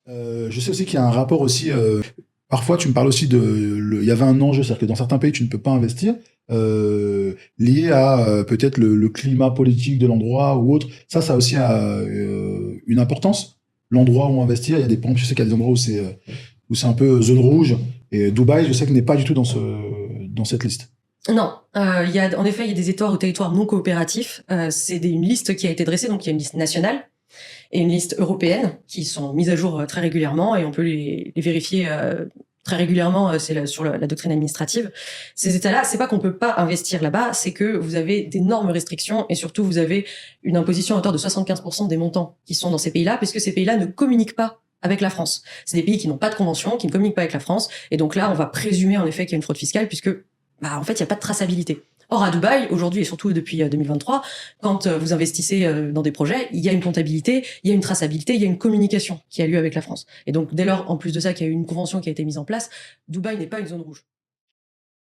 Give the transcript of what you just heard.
Je sais aussi qu'il y a un rapport aussi. Parfois, tu me parles aussi il y avait un enjeu, c'est-à-dire que dans certains pays, tu ne peux pas investir, lié à peut-être le climat politique de l'endroit ou autre. Ça aussi a une importance. L'endroit où investir, il y a des pompes, je sais qu'il y a des endroits où c'est un peu zone rouge. Et Dubaï, je sais que n'est pas du tout dans cette liste. Non, en effet, il y a des territoires non coopératifs. C'est une liste qui a été dressée, donc il y a une liste nationale et une liste européenne qui sont mises à jour très régulièrement et on peut les vérifier très régulièrement. Sur la doctrine administrative. Ces États-là, c'est pas qu'on peut pas investir là-bas, c'est que vous avez d'énormes restrictions et surtout vous avez une imposition à hauteur de 75% des montants qui sont dans ces pays-là, puisque ces pays-là ne communiquent pas avec la France. C'est des pays qui n'ont pas de convention, qui ne communiquent pas avec la France, et donc là, on va présumer en effet qu'il y a une fraude fiscale, puisque en fait, il n'y a pas de traçabilité. Or, à Dubaï, aujourd'hui et surtout depuis 2023, quand vous investissez dans des projets, il y a une comptabilité, il y a une traçabilité, il y a une communication qui a lieu avec la France. Et donc, dès lors, en plus de ça, qu'il y a eu une convention qui a été mise en place, Dubaï n'est pas une zone rouge.